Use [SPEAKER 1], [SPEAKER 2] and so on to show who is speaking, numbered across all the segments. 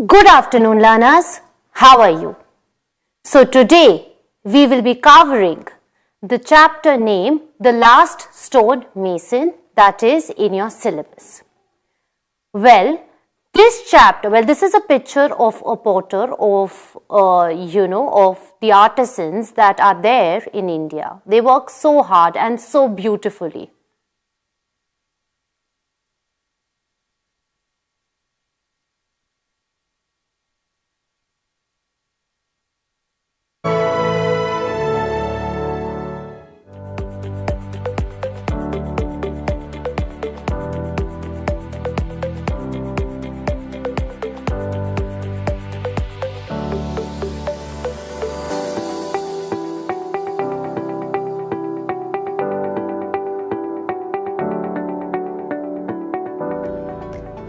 [SPEAKER 1] Good afternoon, learners. How are you? So today we will be covering the chapter named The Last Stone Mason, that is in your syllabus. Well, this is a picture of a potter of the artisans that are there in India. They work so hard and so beautifully.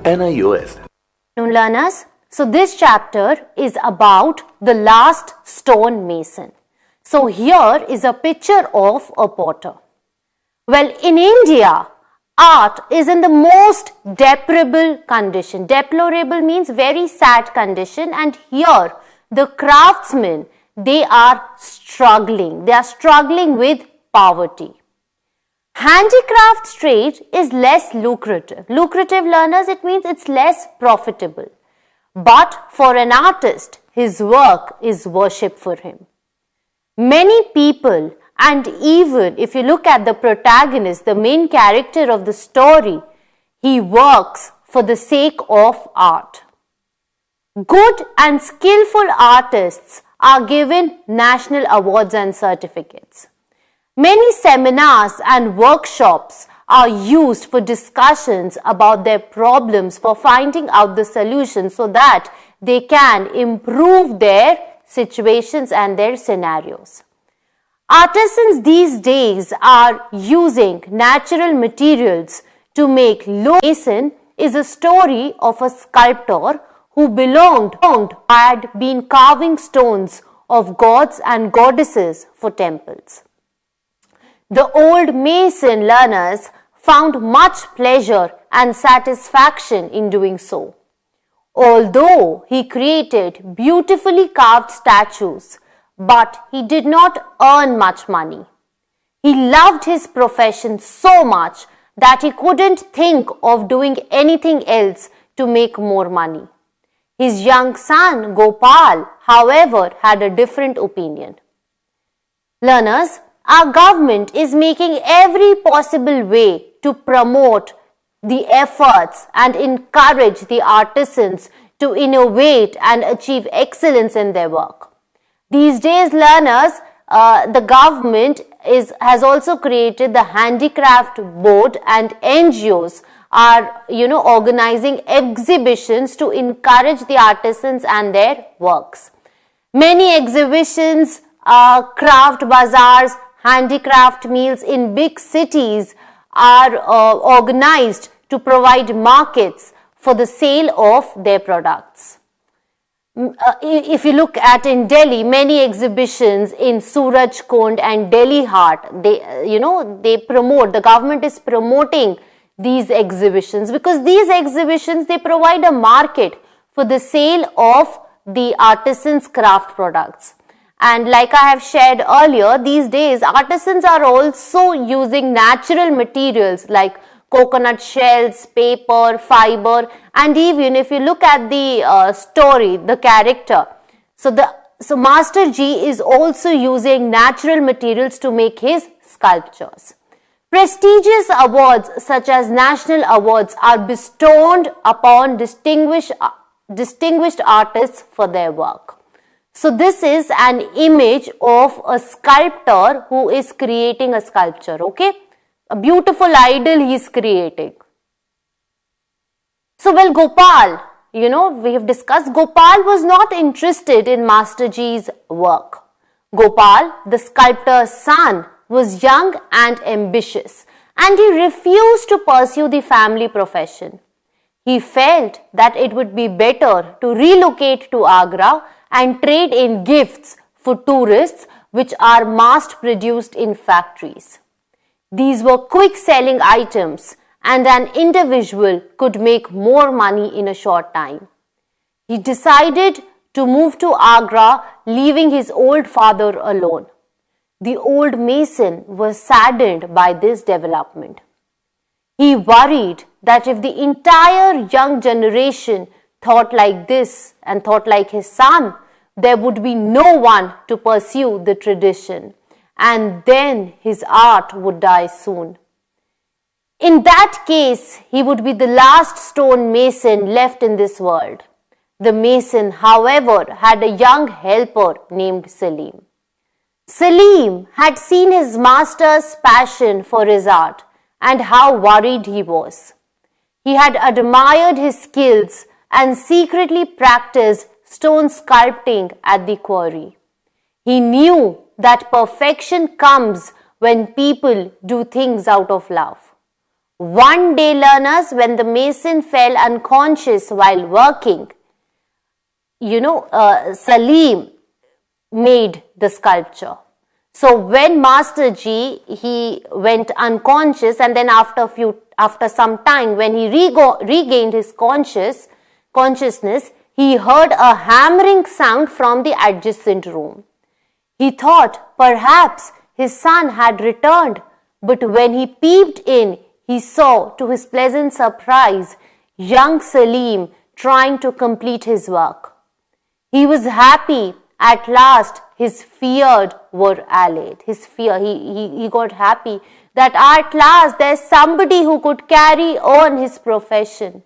[SPEAKER 2] NIOS.
[SPEAKER 1] Now, learners, so this chapter is about the last stone mason. So here is a picture of a potter. Well, in India, art is in the most deplorable condition. Deplorable means very sad condition, and here the craftsmen, they are struggling. They are struggling with poverty. Handicraft trade is less lucrative. Lucrative, learners, it means it's less profitable. But for an artist, his work is worship for him. Many people, and even if you look at the protagonist, the main character of the story, he works for the sake of art. Good and skillful artists are given national awards and certificates. Many seminars and workshops are used for discussions about their problems, for finding out the solutions so that they can improve their situations and their scenarios. Artisans these days are using natural materials to make mason is a story of a sculptor who had been carving stones of gods and goddesses for temples. The old mason, learners, found much pleasure and satisfaction in doing so. Although he created beautifully carved statues, but he did not earn much money. He loved his profession so much that he couldn't think of doing anything else to make more money. His young son, Gopal, however, had a different opinion. Learners, our government is making every possible way to promote the efforts and encourage the artisans to innovate and achieve excellence in their work. These days, learners, the government has also created the Handicraft Board, and NGOs are organizing exhibitions to encourage the artisans and their works. Many exhibitions, craft bazaars, handicraft meals in big cities are organized to provide markets for the sale of their products. If you look at in Delhi, many exhibitions in Surajkund and Delhi Heart, the government is promoting these exhibitions because these exhibitions, they provide a market for the sale of the artisans' craft products. And like I have shared earlier, these days artisans are also using natural materials like coconut shells, paper, fiber, and even if you look at the story, the character, so Master G is also using natural materials to make his sculptures. Prestigious awards such as national awards are bestowed upon distinguished artists for their work. So this is an image of a sculptor who is creating a sculpture, okay? A beautiful idol he is creating. So well, Gopal, we have discussed, Gopal was not interested in Master G's work. Gopal, the sculptor's son, was young and ambitious, and he refused to pursue the family profession. He felt that it would be better to relocate to Agra and trade in gifts for tourists which are mass-produced in factories. These were quick-selling items and an individual could make more money in a short time. He decided to move to Agra, leaving his old father alone. The old mason was saddened by this development. He worried that if the entire young generation thought like this and thought like his son, there would be no one to pursue the tradition, and then his art would die soon. In that case, he would be the last stone mason left in this world. The mason, however, had a young helper named Salim. Salim had seen his master's passion for his art and how worried he was. He had admired his skills and secretly practiced stone sculpting at the quarry. He knew that perfection comes when people do things out of love. One day, learners, when the mason fell unconscious while working, Salim made the sculpture. So when Master Ji, he went unconscious, and then after some time, when he regained his consciousness, he heard a hammering sound from the adjacent room. He thought perhaps his son had returned, but when he peeped in, he saw, to his pleasant surprise, young Salim trying to complete his work. He was happy. At last, his fears were allayed. He got happy that at last there's somebody who could carry on his profession.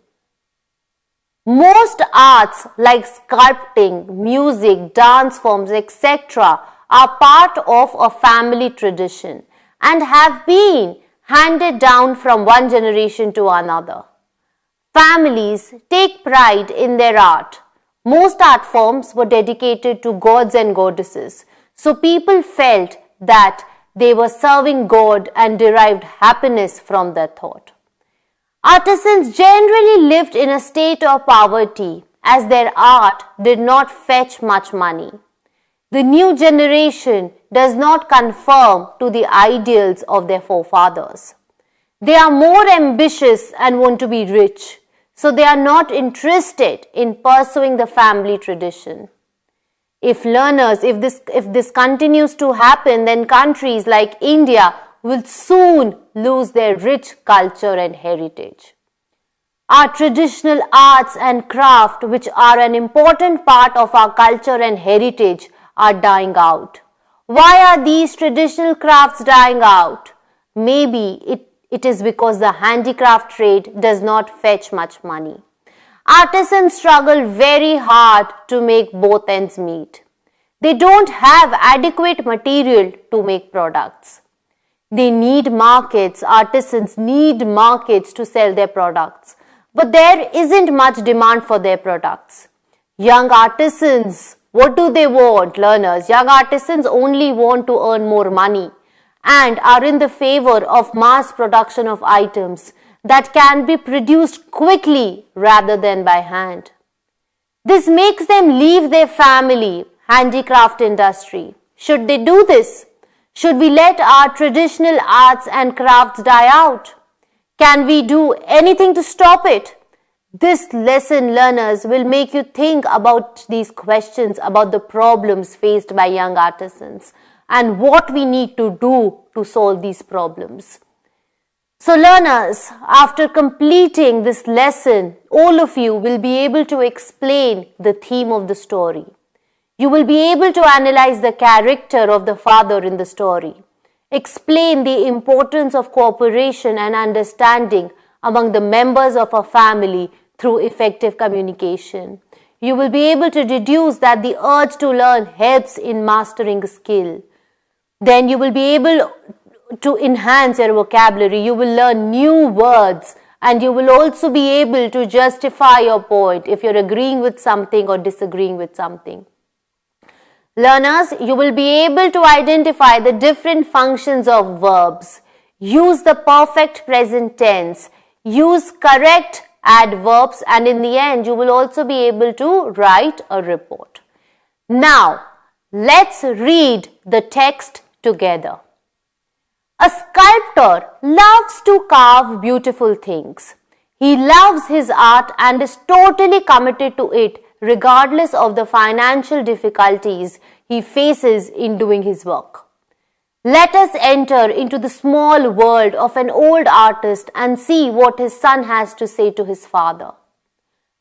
[SPEAKER 1] Most arts like sculpting, music, dance forms, etc. are part of a family tradition and have been handed down from one generation to another. Families take pride in their art. Most art forms were dedicated to gods and goddesses, so people felt that they were serving God and derived happiness from their thought. Artisans generally lived in a state of poverty as their art did not fetch much money. The new generation does not conform to the ideals of their forefathers. They are more ambitious and want to be rich, so they are not interested in pursuing the family tradition. If this continues to happen, then countries like India will soon lose their rich culture and heritage. Our traditional arts and craft, which are an important part of our culture and heritage, are dying out. Why are these traditional crafts dying out? Maybe it is because the handicraft trade does not fetch much money. Artisans struggle very hard to make both ends meet. They don't have adequate material to make products. They need markets. Artisans need markets to sell their products. But there isn't much demand for their products. Young artisans, what do they want, learners? Young artisans only want to earn more money and are in the favor of mass production of items that can be produced quickly rather than by hand. This makes them leave their family, handicraft industry. Should they do this? Should we let our traditional arts and crafts die out? Can we do anything to stop it? This lesson, learners, will make you think about these questions, about the problems faced by young artisans and what we need to do to solve these problems. So learners, after completing this lesson, all of you will be able to explain the theme of the story. You will be able to analyze the character of the father in the story, explain the importance of cooperation and understanding among the members of a family through effective communication. You will be able to deduce that the urge to learn helps in mastering a skill. Then you will be able to enhance your vocabulary. You will learn new words and you will also be able to justify your point if you're agreeing with something or disagreeing with something. Learners, you will be able to identify the different functions of verbs. Use the perfect present tense. Use correct adverbs, and in the end, you will also be able to write a report. Now, let's read the text together. A sculptor loves to carve beautiful things. He loves his art and is totally committed to it regardless of the financial difficulties he faces in doing his work. Let us enter into the small world of an old artist and see what his son has to say to his father.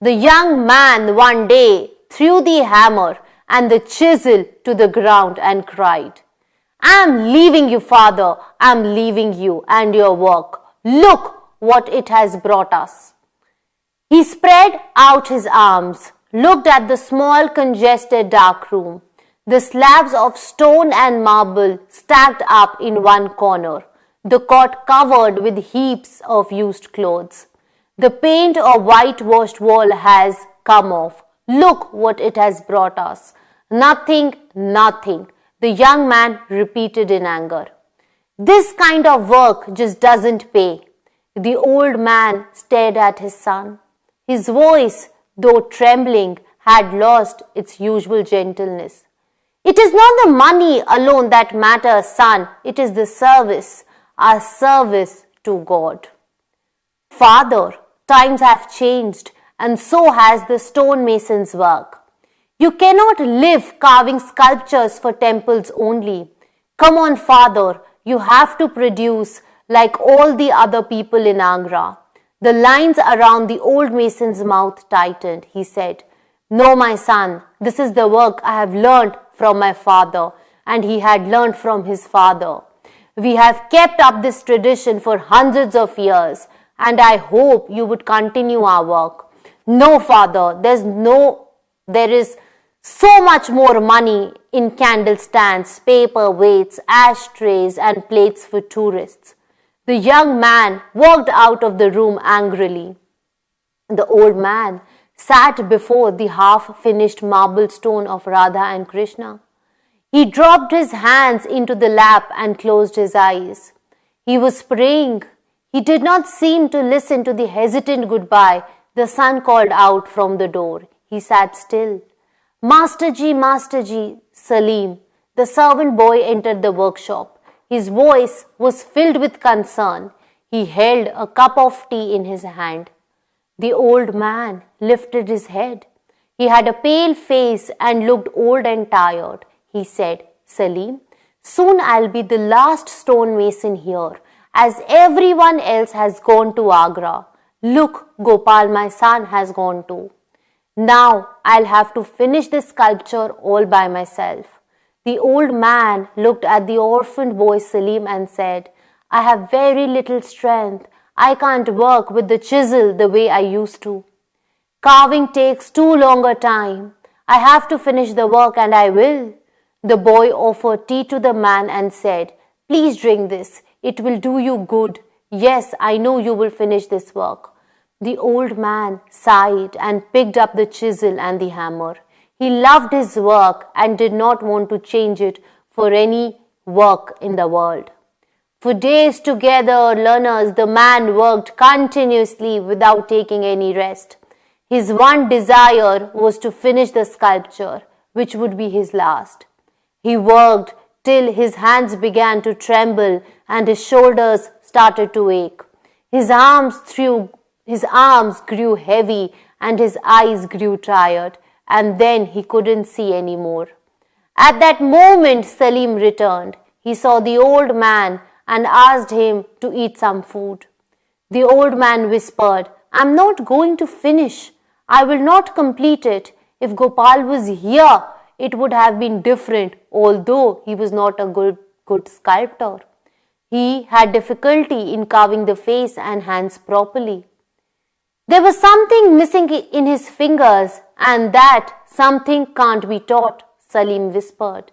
[SPEAKER 1] The young man one day threw the hammer and the chisel to the ground and cried, "I am leaving you, father, I am leaving you and your work. Look what it has brought us." He spread out his arms, looked at the small congested dark room, the slabs of stone and marble stacked up in one corner, the cot covered with heaps of used clothes. The paint or whitewashed wall has come off. Look what it has brought us. Nothing, nothing, the young man repeated in anger. This kind of work just doesn't pay. The old man stared at his son. His voice, though trembling, had lost its usual gentleness. It is not the money alone that matters, son. It is the service, our service to God. Father, times have changed, and so has the stonemason's work. You cannot live carving sculptures for temples only. Come on, father, you have to produce like all the other people in Agra. The lines around the old mason's mouth tightened. He said, "No, my son, this is the work I have learned from my father, and he had learned from his father. We have kept up this tradition for hundreds of years, and I hope you would continue our work." "No, father, there is so much more money in candle stands, paper weights, ashtrays, and plates for tourists." The young man walked out of the room angrily. The old man sat before the half-finished marble stone of Radha and Krishna. He dropped his hands into the lap and closed his eyes. He was praying. He did not seem to listen to the hesitant goodbye the son called out from the door. He sat still. Master Ji, Salim." The servant boy entered the workshop. His voice was filled with concern. He held a cup of tea in his hand. The old man lifted his head. He had a pale face and looked old and tired. He said, "Salim, soon I'll be the last stonemason here, as everyone else has gone to Agra. Look, Gopal, my son, has gone too. Now I'll have to finish this sculpture all by myself." The old man looked at the orphaned boy Salim and said, "I have very little strength. I can't work with the chisel the way I used to. Carving takes too long a time. I have to finish the work, and I will." The boy offered tea to the man and said, "Please drink this. It will do you good. Yes, I know you will finish this work." The old man sighed and picked up the chisel and the hammer. He loved his work and did not want to change it for any work in the world. For days together, learners, the man worked continuously without taking any rest. His one desire was to finish the sculpture, which would be his last. He worked till his hands began to tremble and his shoulders started to ache. His arms grew heavy and his eyes grew tired, and then he couldn't see any more. At that moment, Salim returned. He saw the old man and asked him to eat some food. The old man whispered, "I'm not going to finish. I will not complete it. If Gopal was here, it would have been different, although he was not a good sculptor. He had difficulty in carving the face and hands properly. There was something missing in his fingers, and that something can't be taught," Salim whispered,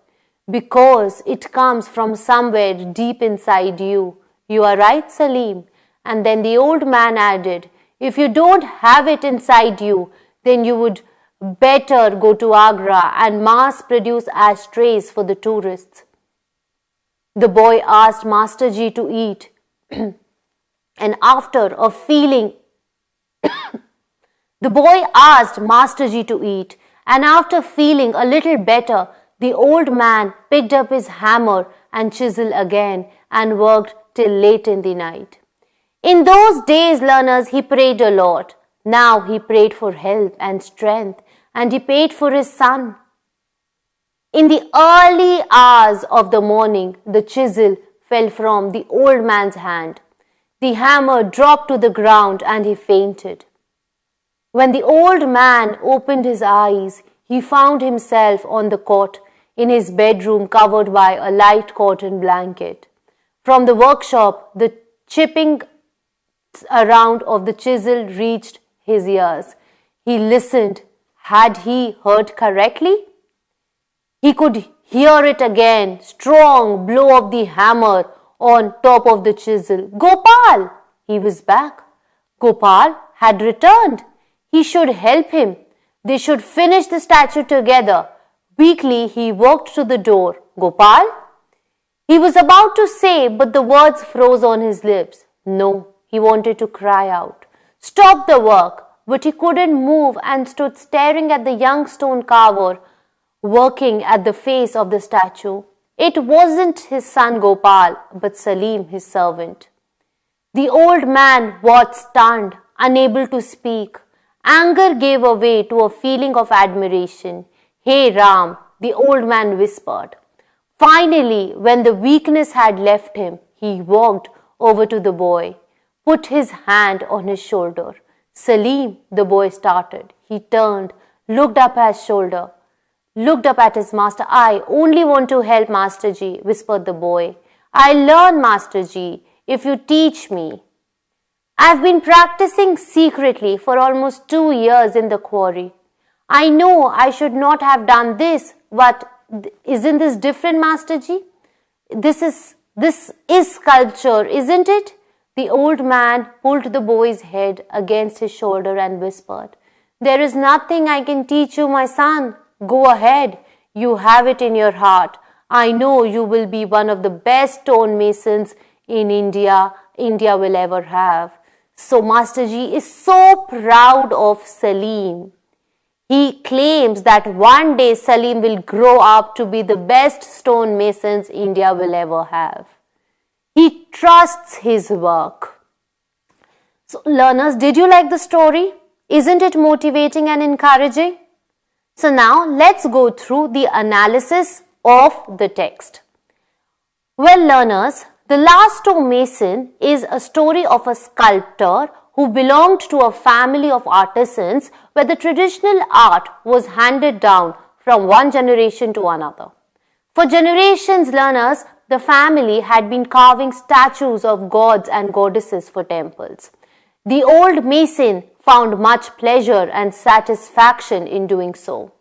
[SPEAKER 1] "because it comes from somewhere deep inside you." "You are right, Salim." And then the old man added, "If you don't have it inside you, then you would better go to Agra and mass produce ashtrays for the tourists." The boy asked Master Ji to eat, and after feeling a little better, the old man picked up his hammer and chisel again and worked till late in the night. In those days, learners, he prayed a lot. Now he prayed for help and strength, and he paid for his son. In the early hours of the morning, the chisel fell from the old man's hand. The hammer dropped to the ground and he fainted. When the old man opened his eyes, he found himself on the cot in his bedroom covered by a light cotton blanket. From the workshop, the chipping around of the chisel reached his ears. He listened. Had he heard correctly? He could hear it again, strong blow of the hammer on top of the chisel. Gopal! He was back. Gopal had returned. He should help him. They should finish the statue together. Weakly, he walked to the door. Gopal? He was about to say, but the words froze on his lips. No, he wanted to cry out. Stop the work. But he couldn't move and stood staring at the young stone carver working at the face of the statue. It wasn't his son Gopal, but Salim, his servant. The old man was stunned, unable to speak. Anger gave way to a feeling of admiration. Hey Ram, the old man whispered. Finally, when the weakness had left him, he walked over to the boy, put his hand on his shoulder. Salim, the boy started. He turned, looked up his shoulder, looked up at his master. I only want to help, Master Ji, whispered the boy. I'll learn, Master Ji, if you teach me. I've been practicing secretly for almost 2 years in the quarry. I know I should not have done this, but isn't this different, Master Ji? This is sculpture, isn't it? The old man pulled the boy's head against his shoulder and whispered, There is nothing I can teach you, my son. Go ahead. You have it in your heart. I know you will be one of the best stonemasons in India will ever have. So Master Ji is so proud of Salim. He claims that one day Salim will grow up to be the best stonemasons India will ever have. He trusts his work. So learners, did you like the story? Isn't it motivating and encouraging? So now let's go through the analysis of the text. Well, learners, The Last Stonemason is a story of a sculptor who belonged to a family of artisans where the traditional art was handed down from one generation to another. For generations, learners, the family had been carving statues of gods and goddesses for temples. The old mason found much pleasure and satisfaction in doing so.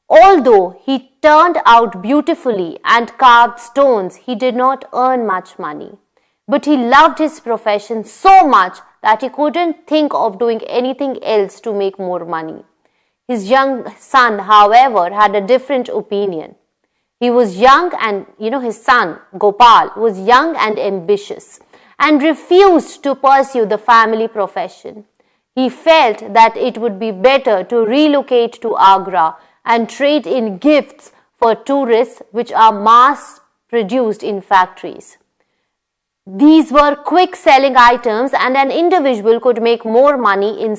[SPEAKER 1] Although he turned out beautifully and carved stones, he did not earn much money. But he loved his profession so much that he couldn't think of doing anything else to make more money. His young son, however, had a different opinion. He was young and, his son, Gopal, was young and ambitious and refused to pursue the family profession. He felt that it would be better to relocate to Agra and trade in gifts for tourists which are mass-produced in factories. These were quick-selling items and an individual could make more money in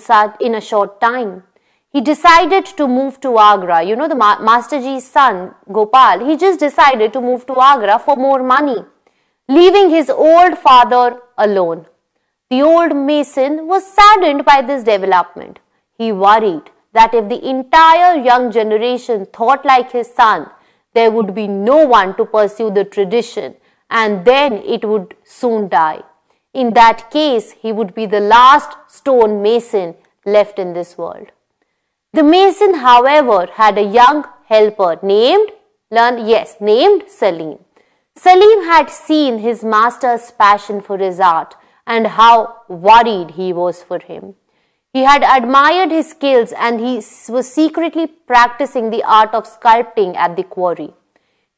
[SPEAKER 1] a short time. He decided to move to Agra. The Master Ji's son, Gopal, he just decided to move to Agra for more money, leaving his old father alone. The old mason was saddened by this development. He worried that if the entire young generation thought like his son, there would be no one to pursue the tradition and then it would soon die. In that case, he would be the last stone mason left in this world. The mason, however, had a young helper named Salim. Salim had seen his master's passion for his art and how worried he was for him. He had admired his skills and he was secretly practicing the art of sculpting at the quarry.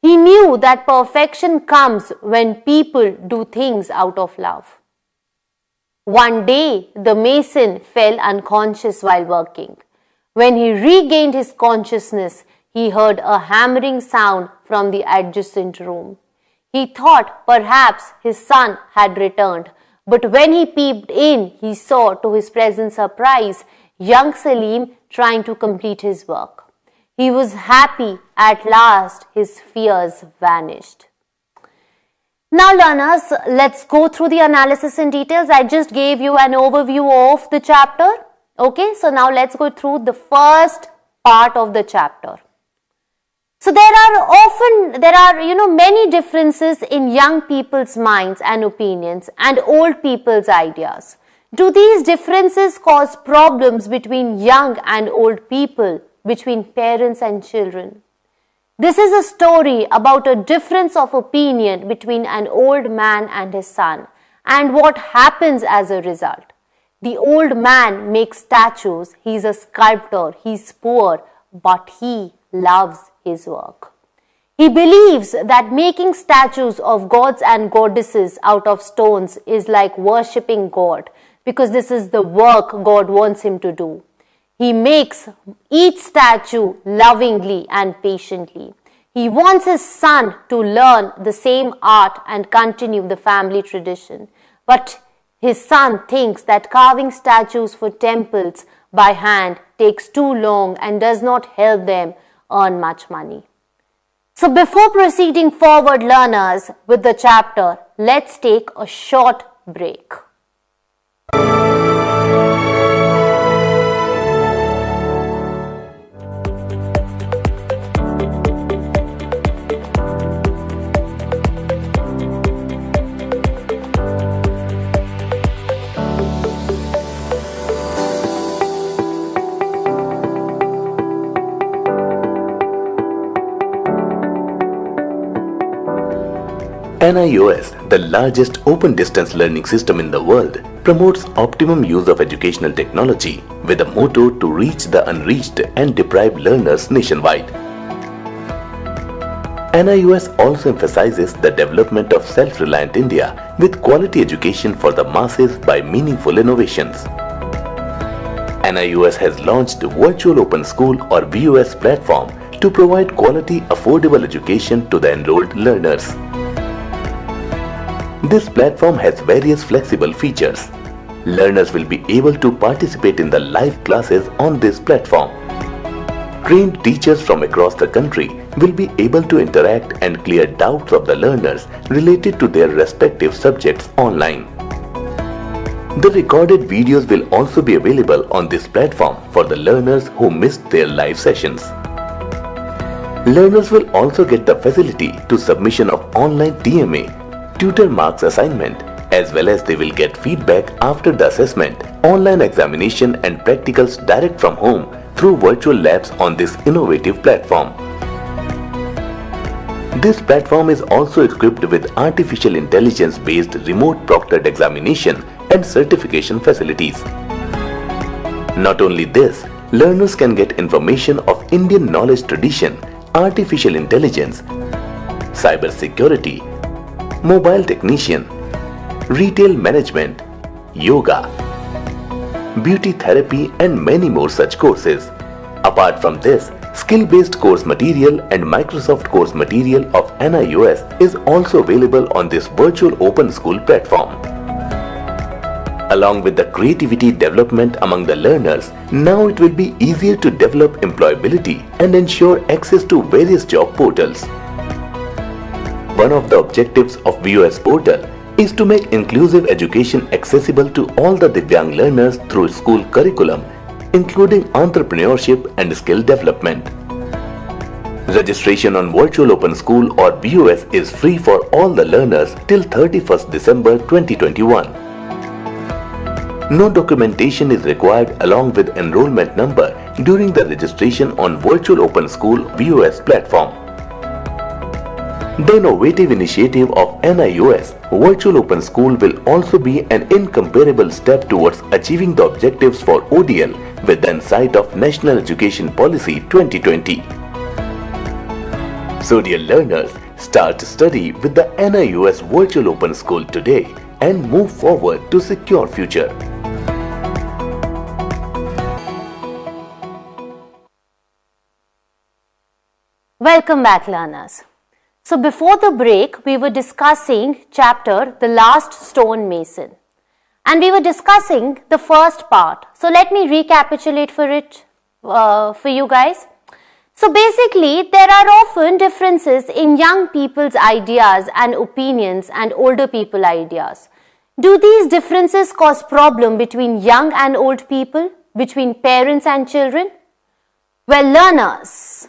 [SPEAKER 1] He knew that perfection comes when people do things out of love. One day, the mason fell unconscious while working. When he regained his consciousness, he heard a hammering sound from the adjacent room. He thought perhaps his son had returned, but when he peeped in, he saw to his present surprise young Salim trying to complete his work. He was happy. At last, his fears vanished. Now learners, let's go through the analysis in details. I just gave you an overview of the chapter. Okay, so now let's go through the first part of the chapter. So there are many differences in young people's minds and opinions and old people's ideas. Do these differences cause problems between young and old people, between parents and children? This is a story about a difference of opinion between an old man and his son and what happens as a result. The old man makes statues, he's a sculptor, he's poor, but he loves his work. He believes that making statues of gods and goddesses out of stones is like worshipping God because this is the work God wants him to do. He makes each statue lovingly and patiently. He wants his son to learn the same art and continue the family tradition. But his son thinks that carving statues for temples by hand takes too long and does not help them earn much money. So before proceeding forward, learners, with the chapter, let's take a short break.
[SPEAKER 2] NIOS, the largest open distance learning system in the world, promotes optimum use of educational technology with a motto to reach the unreached and deprived learners nationwide. NIOS also emphasizes the development of self-reliant India with quality education for the masses by meaningful innovations. NIOS has launched Virtual Open School or VOS platform to provide quality, affordable education to the enrolled learners. This platform has various flexible features. Learners will be able to participate in the live classes on this platform. Trained teachers from across the country will be able to interact and clear doubts of the learners related to their respective subjects online. The recorded videos will also be available on this platform for the learners who missed their live sessions. Learners will also get the facility to submission of online TMA, tutor marks assignment, as well as they will get feedback after the assessment, online examination and practicals direct from home through virtual labs on this innovative platform. This platform is also equipped with artificial intelligence based remote proctored examination and certification facilities. Not only this, learners can get information of Indian knowledge tradition, artificial intelligence, cyber security, mobile technician, retail management, yoga, beauty therapy and many more such courses. Apart from this, skill-based course material and Microsoft course material of NIOS is also available on this virtual open school platform. Along with the creativity development among the learners, now it will be easier to develop employability and ensure access to various job portals. One of the objectives of VOS portal is to make inclusive education accessible to all the Divyang learners through school curriculum, including entrepreneurship and skill development. Registration on Virtual Open School or VOS is free for all the learners till 31st December 2021. No documentation is required along with enrollment number during the registration on Virtual Open School VOS platform. The innovative initiative of NIOS, Virtual Open School, will also be an incomparable step towards achieving the objectives for ODL with the insight of National Education Policy 2020. So dear learners, start study with the NIOS Virtual Open School today and move forward to secure future.
[SPEAKER 1] Welcome back, learners. So before the break, we were discussing chapter The Last Stone Mason. And we were discussing the first part. So let me recapitulate for you guys. So basically, there are often differences in young people's ideas and opinions and older people ideas. Do these differences cause problem between young and old people, between parents and children? Well, learners,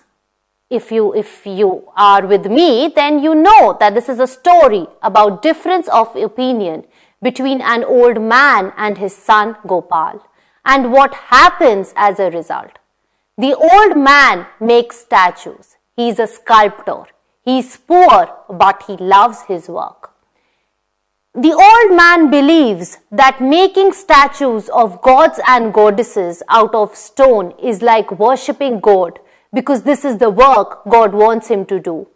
[SPEAKER 1] if you are with me, then you know that this is a story about difference of opinion between an old man and his son Gopal, and what happens as a result. The old man makes statues. He is a sculptor. He is poor, but he loves his work. The old man believes that making statues of gods and goddesses out of stone is like worshipping God, because this is the work God wants him to do.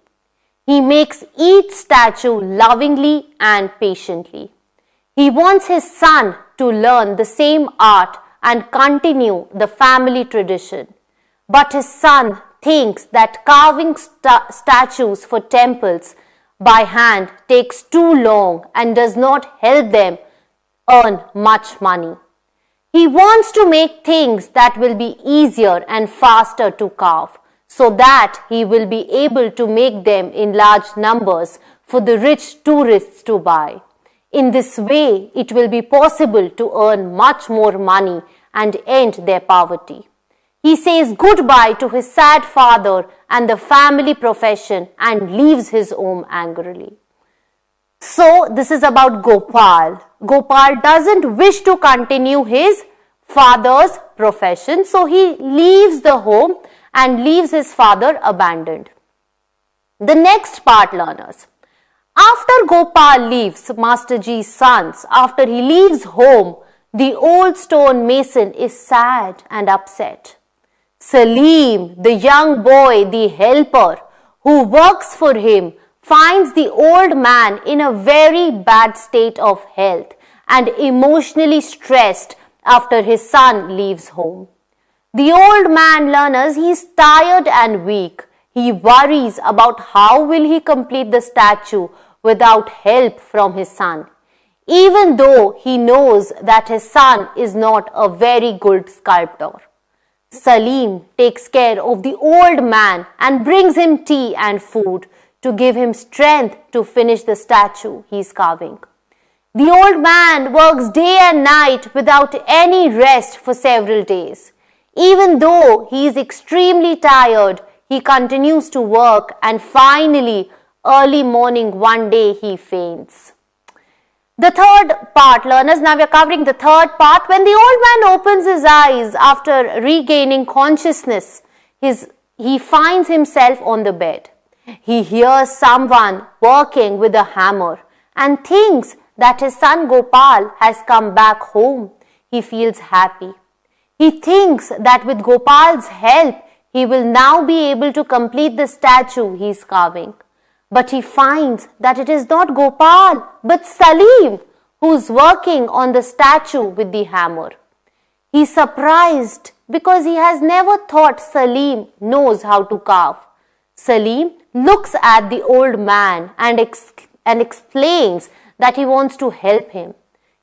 [SPEAKER 1] He makes each statue lovingly and patiently. He wants his son to learn the same art and continue the family tradition. But his son thinks that carving statues for temples by hand takes too long and does not help them earn much money. He wants to make things that will be easier and faster to carve, so that he will be able to make them in large numbers for the rich tourists to buy. In this way, it will be possible to earn much more money and end their poverty. He says goodbye to his sad father and the family profession and leaves his home angrily. So, this is about Gopal. Gopal doesn't wish to continue his father's profession, so he leaves the home and leaves his father abandoned. The next part, learners. After Gopal leaves Master Ji's sons, after he leaves home, the old stone mason is sad and upset. Salim, the young boy, the helper who works for him, finds the old man in a very bad state of health and emotionally stressed after his son leaves home. The old man, learners, he is tired and weak. He worries about how will he complete the statue without help from his son, even though he knows that his son is not a very good sculptor. Salim takes care of the old man and brings him tea and food to give him strength to finish the statue he is carving. The old man works day and night without any rest for several days. Even though he is extremely tired, he continues to work, and finally, early morning one day he faints. The third part, learners, now we are covering the third part. When the old man opens his eyes after regaining consciousness, he finds himself on the bed. He hears someone working with a hammer and thinks that his son Gopal has come back home. He feels happy. He thinks that with Gopal's help, he will now be able to complete the statue he is carving. But he finds that it is not Gopal, but Salim, who is working on the statue with the hammer. He is surprised because he has never thought Salim knows how to carve. Salim looks at the old man and explains that he wants to help him.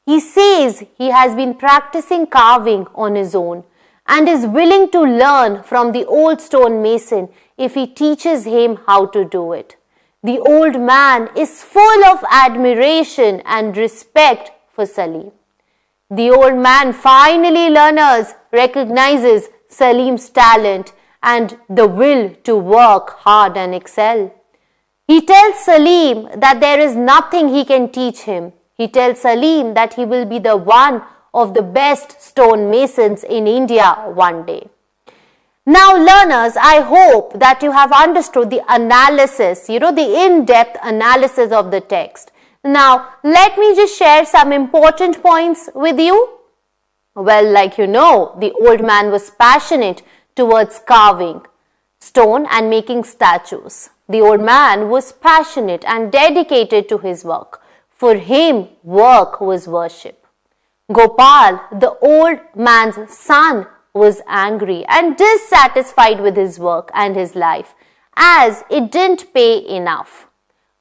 [SPEAKER 1] He says he has been practicing carving on his own and is willing to learn from the old stone mason if he teaches him how to do it. The old man is full of admiration and respect for Salim. The old man finally, learners, recognizes Salim's talent and the will to work hard and excel. He tells Salim that there is nothing he can teach him. He tells Salim that he will be the one of the best stone masons in India one day. Now, learners, I hope that you have understood the analysis, the in-depth analysis of the text. Now, let me just share some important points with you. Well, like you know, the old man was passionate towards carving stone and making statues. The old man was passionate and dedicated to his work. For him, work was worship. Gopal, the old man's son, was angry and dissatisfied with his work and his life, as it didn't pay enough.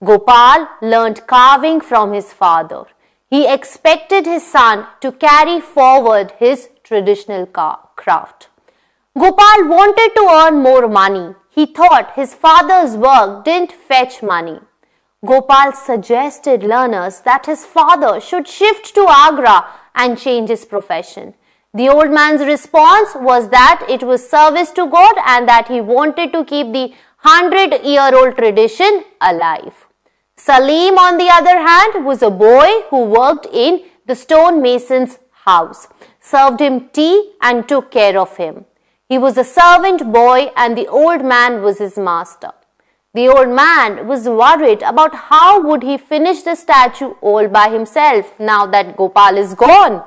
[SPEAKER 1] Gopal learned carving from his father. He expected his son to carry forward his traditional craft. Gopal wanted to earn more money. He thought his father's work didn't fetch money. Gopal suggested learners that his father should shift to Agra and change his profession. The old man's response was that it was service to God and that he wanted to keep the 100-year-old tradition alive. Salim, on the other hand, was a boy who worked in the stonemason's house, served him tea and took care of him. He was a servant boy and the old man was his master. The old man was worried about how would he finish the statue all by himself now that Gopal is gone.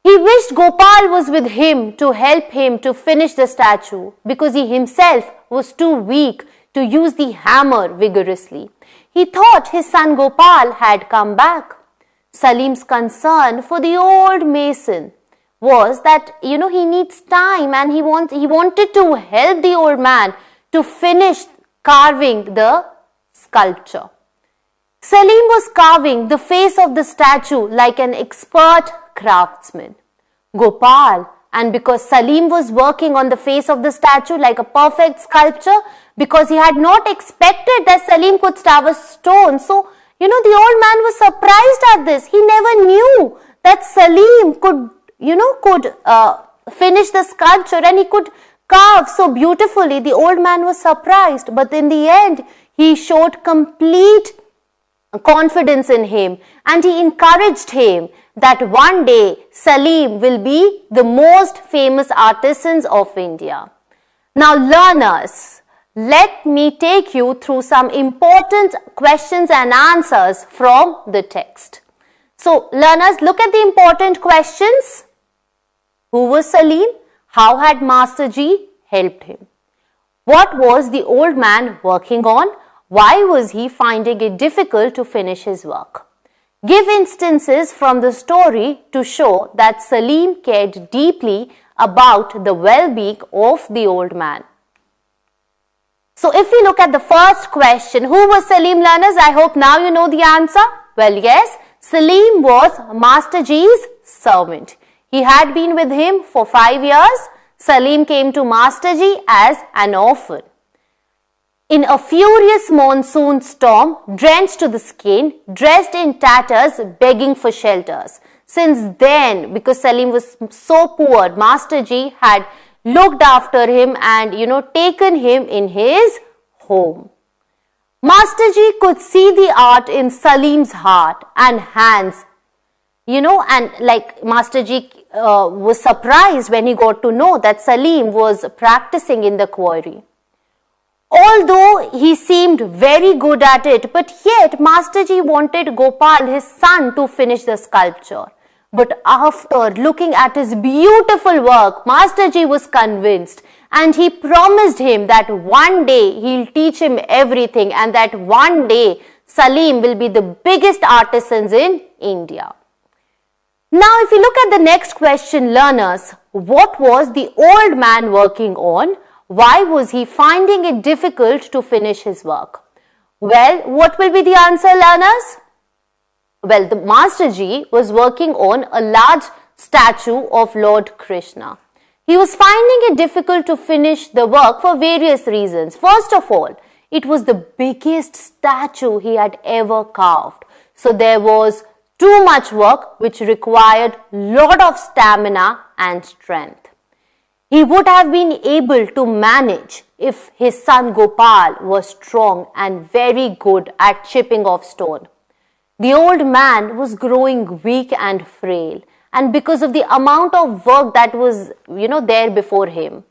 [SPEAKER 1] He wished Gopal was with him to help him to finish the statue because he himself was too weak to use the hammer vigorously. He thought his son Gopal had come back. Salim's concern for the old mason was that, he needs time and he wanted to help the old man to finish carving the sculpture. Salim was carving the face of the statue like an expert craftsman. Gopal, and because Salim was working on the face of the statue like a perfect sculpture, because he had not expected that Salim could carve a stone. So, the old man was surprised at this. He never knew that Salim could finish the sculpture and he could carve so beautifully. The old man was surprised, but in the end, he showed complete confidence in him and he encouraged him that one day Salim will be the most famous artisans of India. Now learners, let me take you through some important questions and answers from the text. So learners, look at the important questions. Who was Salim? How had Masterji helped him? What was the old man working on? Why was he finding it difficult to finish his work? Give instances from the story to show that Salim cared deeply about the well-being of the old man. So if we look at the first question, who was Salim, learners? I hope now you know the answer. Well, yes, Salim was Masterji's servant. He had been with him for 5 years. Salim came to Masterji as an orphan. In a furious monsoon storm, drenched to the skin, dressed in tatters, begging for shelters. Since then, because Salim was so poor, Masterji had looked after him and, taken him in his home. Masterji could see the art in Salim's heart and hands, and like Masterji was surprised when he got to know that Salim was practicing in the quarry. Although he seemed very good at it, but yet Masterji wanted Gopal, his son, to finish the sculpture. But after looking at his beautiful work, Masterji was convinced and he promised him that one day he'll teach him everything and that one day Salim will be the biggest artisans in India. Now, if you look at the next question, learners, what was the old man working on? Why was he finding it difficult to finish his work? Well, what will be the answer, learners? Well, the Masterji was working on a large statue of Lord Krishna. He was finding it difficult to finish the work for various reasons. First of all, it was the biggest statue he had ever carved. So there was too much work which required lot of stamina and strength. He would have been able to manage if his son Gopal was strong and very good at chipping off stone. The old man was growing weak and frail, and because of the amount of work that was, there before him,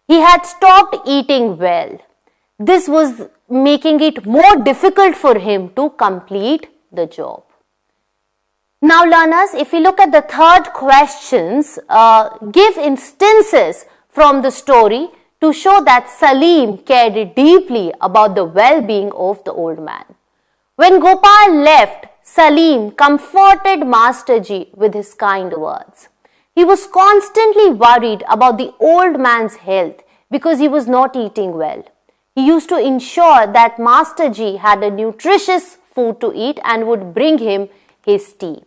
[SPEAKER 1] he had stopped eating well. This was making it more difficult for him to complete the job. Now learners, if we look at the third questions, give instances from the story to show that Salim cared deeply about the well-being of the old man. When Gopal left, Salim comforted Masterji with his kind words. He was constantly worried about the old man's health because he was not eating well. He used to ensure that Masterji had a nutritious food to eat and would bring him his tea.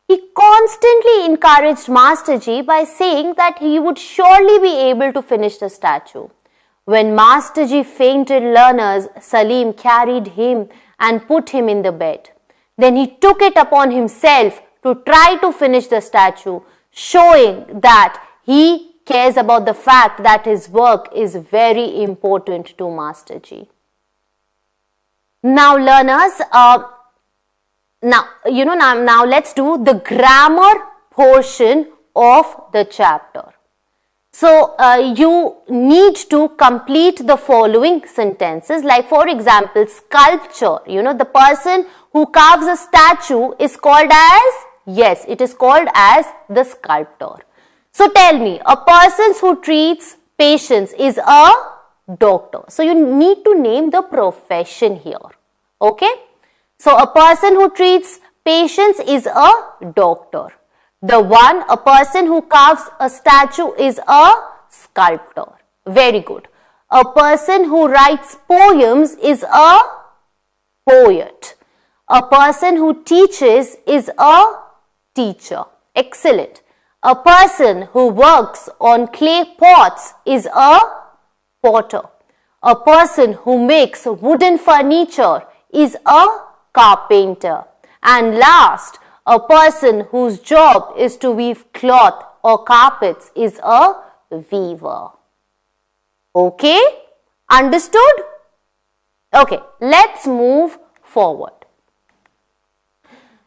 [SPEAKER 1] He constantly encouraged Master Ji by saying that he would surely be able to finish the statue. When Master Ji fainted, learners, Salim carried him and put him in the bed. Then he took it upon himself to try to finish the statue, showing that he cares about the fact that his work is very important to Master Ji. Now learners, now let's do the grammar portion of the chapter. So you need to complete the following sentences, like for example, sculpture. The person who carves a statue is called as, yes, it is called as the sculptor. So tell me, a person who treats patients is a doctor. So you need to name the profession here. Okay? So a person who treats patients is a doctor. A person who carves a statue is a sculptor. Very good. A person who writes poems is a poet. A person who teaches is a teacher. Excellent. A person who works on clay pots is a potter. A person who makes wooden furniture is a carpenter. And last, a person whose job is to weave cloth or carpets is a weaver. Okay? Understood? Okay, let's move forward.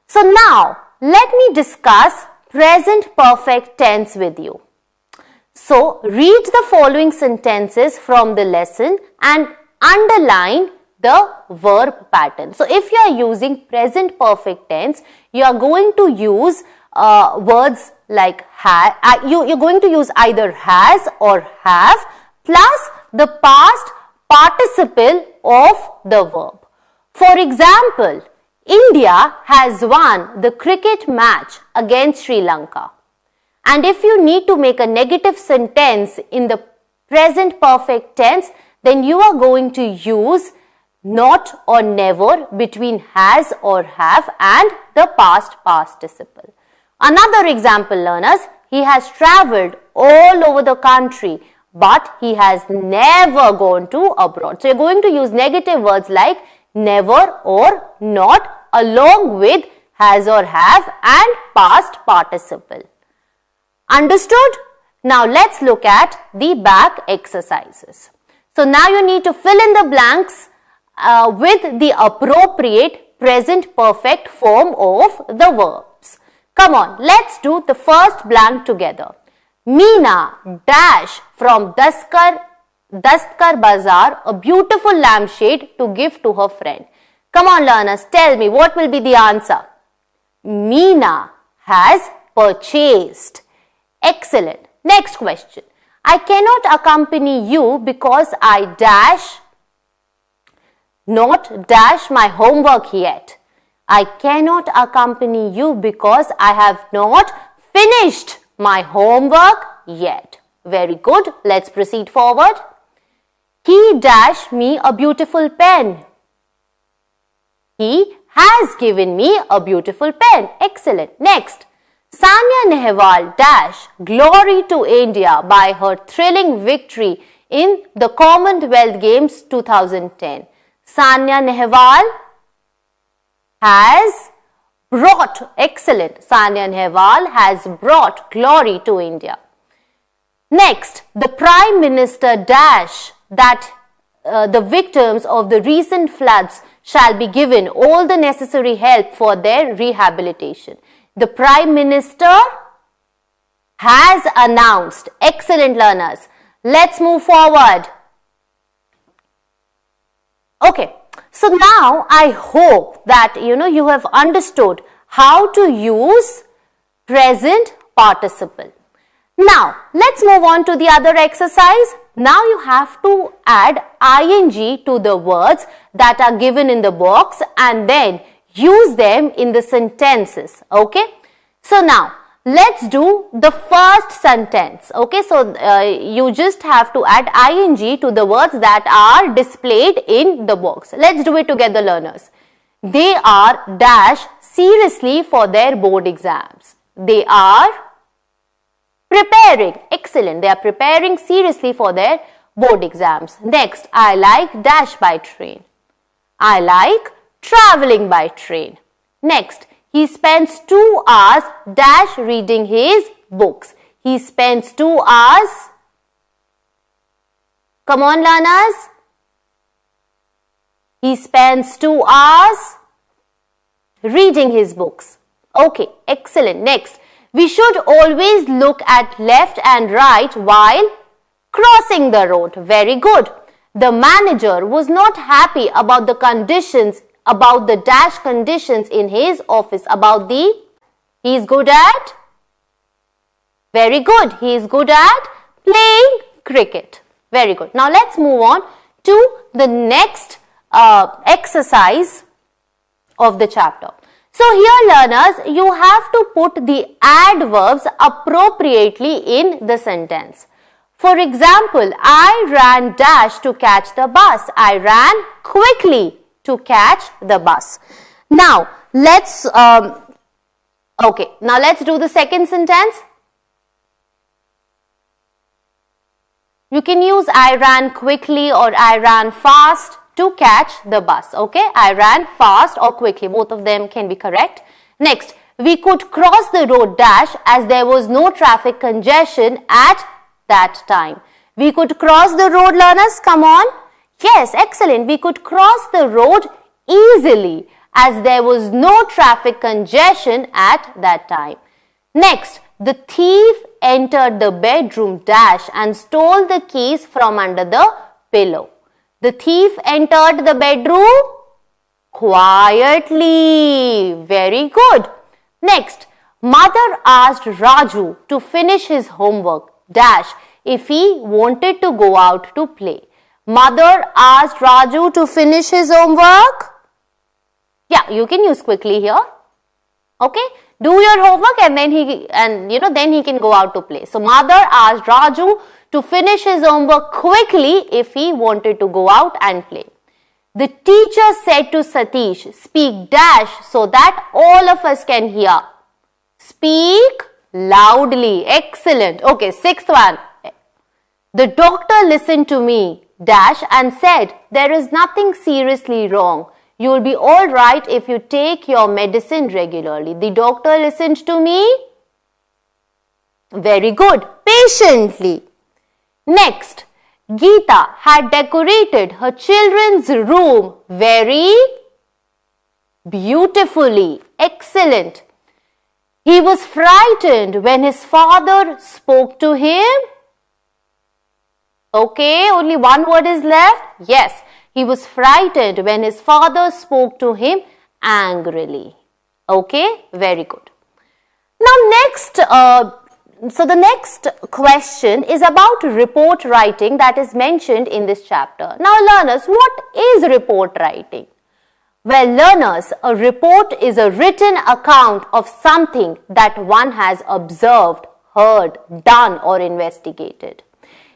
[SPEAKER 1] So now, let me discuss present perfect tense with you. So, read the following sentences from the lesson and underline the verb pattern. So, if you are using present perfect tense, you are going to use words like you're going to use either has or have plus the past participle of the verb. For example, India has won the cricket match against Sri Lanka. And if you need to make a negative sentence in the present perfect tense, then you are going to use not or never between has or have and the past participle. Another example, learners, he has travelled all over the country, but he has never gone to abroad. So, you're going to use negative words like never or not along with has or have and past participle. Understood? Now, let's look at the back exercises. So, now you need to fill in the blanks with the appropriate present perfect form of the verbs. Come on, let's do the first blank together. Meena dash from Dastkar Bazaar a beautiful lampshade to give to her friend. Come on learners, tell me what will be the answer. Meena has purchased. Excellent. Next question. I cannot accompany you because I not dash my homework yet. I cannot accompany you because I have not finished my homework yet. Very good. Let's proceed forward. He dashed me a beautiful pen. He has given me a beautiful pen. Excellent. Next. Sania Nehwal dash glory to India by her thrilling victory in the Commonwealth Games 2010. Sania Nehwal has brought, excellent, Sania Nehwal has brought glory to India. Next, the Prime Minister dash that the victims of the recent floods shall be given all the necessary help for their rehabilitation. The Prime Minister has announced. Excellent learners. Let's move forward. Okay, so now I hope that you have understood how to use present participle. Now, let's move on to the other exercise. Now you have to add ing to the words that are given in the box and then use them in the sentences. Okay. So now, let's do the first sentence. Okay. So, you just have to add ing to the words that are displayed in the box. Let's do it together, learners. They are dash seriously for their board exams. They are preparing. Excellent. They are preparing seriously for their board exams. Next, I like dash by train. I like traveling by train. Next, he spends 2 hours dash reading his books. He spends 2 hours. Come on, learners. He spends 2 hours reading his books. Okay, excellent. Next, we should always look at left and right while crossing the road. Very good. The manager was not happy about the conditions, about the dash conditions in his office. He is good at? Very good. He is good at playing cricket. Very good. Now let's move on to the next exercise of the chapter. So here, learners, you have to put the adverbs appropriately in the sentence. For example, I ran dash to catch the bus. I ran quickly to catch the bus. Now let's do the second sentence. You can use I ran quickly or I ran fast to catch the bus. Okay, I ran fast or quickly. Both of them can be correct. Next, we could cross the road dash as there was no traffic congestion at that time. We could cross the road, learners. Come on. Yes, excellent. We could cross the road easily as there was no traffic congestion at that time. Next, the thief entered the bedroom dash and stole the keys from under the pillow. The thief entered the bedroom quietly. Very good. Next, mother asked Raju to finish his homework dash if he wanted to go out to play. Mother asked Raju to finish his homework. Yeah, you can use quickly here. Okay, do your homework and then he can go out to play. So mother asked Raju to finish his homework quickly if he wanted to go out and play. The teacher said to Satish, speak dash so that all of us can hear. Speak loudly. Excellent. Okay, sixth one. The doctor listened to me dash and said, there is nothing seriously wrong. You will be all right if you take your medicine regularly. The doctor listened to me. Very good. Patiently. Next, Geeta had decorated her children's room very beautifully. Excellent. He was frightened when his father spoke to him. Okay, only one word is left. Yes, he was frightened when his father spoke to him angrily. Okay, very good. Now next, the next question is about report writing that is mentioned in this chapter. Now learners, what is report writing? Well, learners, a report is a written account of something that one has observed, heard, done or investigated.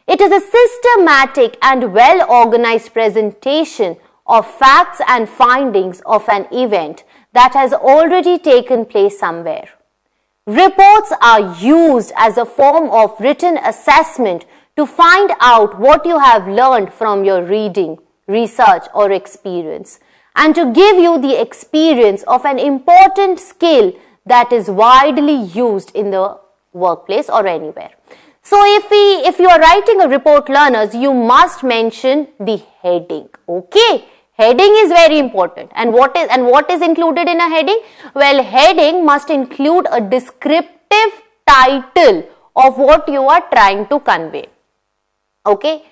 [SPEAKER 1] It is a systematic and well-organized presentation of facts and findings of an event that has already taken place somewhere. Reports are used as a form of written assessment to find out what you have learned from your reading, research or experience, and to give you the experience of an important skill that is widely used in the workplace or anywhere. So if you are writing a report, learners, you must mention the heading. Okay, heading is very important. And what is included in a heading? Well, heading must include a descriptive title of what you are trying to convey. Okay.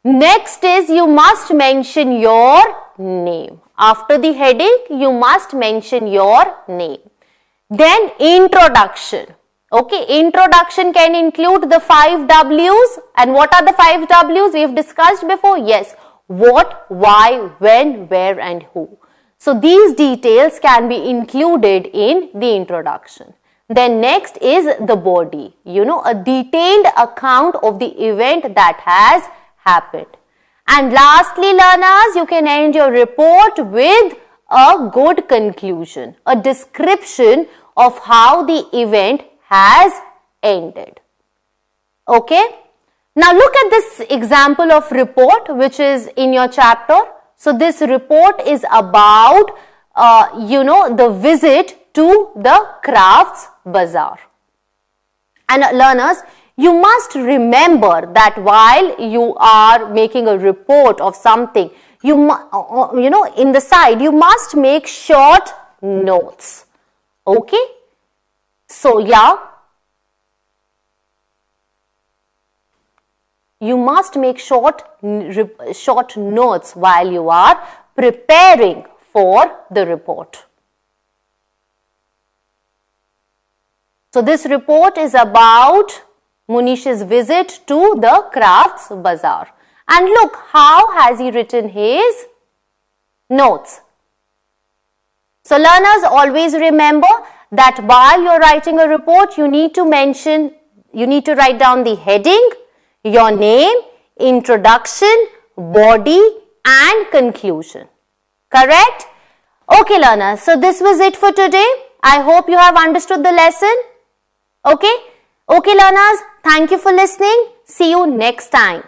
[SPEAKER 1] Next is you must mention your name. After the heading, you must mention your name. Then introduction. Okay, introduction can include the 5 W's. And what are the 5 W's? We have discussed before. Yes, what, why, when, where and who. So these details can be included in the introduction. Then next is the body. A detailed account of the event that has happened. And lastly, learners, you can end your report with a good conclusion, a description of how the event has ended. Okay? Now look at this example of report which is in your chapter. So this report is about, the visit to the crafts bazaar. And learners, you must remember that while you are making a report of something, in the side, you must make short notes. Okay? So, yeah, you must make short notes while you are preparing for the report. So, this report is about Munish's visit to the crafts bazaar. And look, how has he written his notes? So, learners, always remember that while you are writing a report, you need to write down the heading, your name, introduction, body and conclusion. Correct? Okay, learners. So, this was it for today. I hope you have understood the lesson. Okay? Okay, learners. Thank you for listening. See you next time.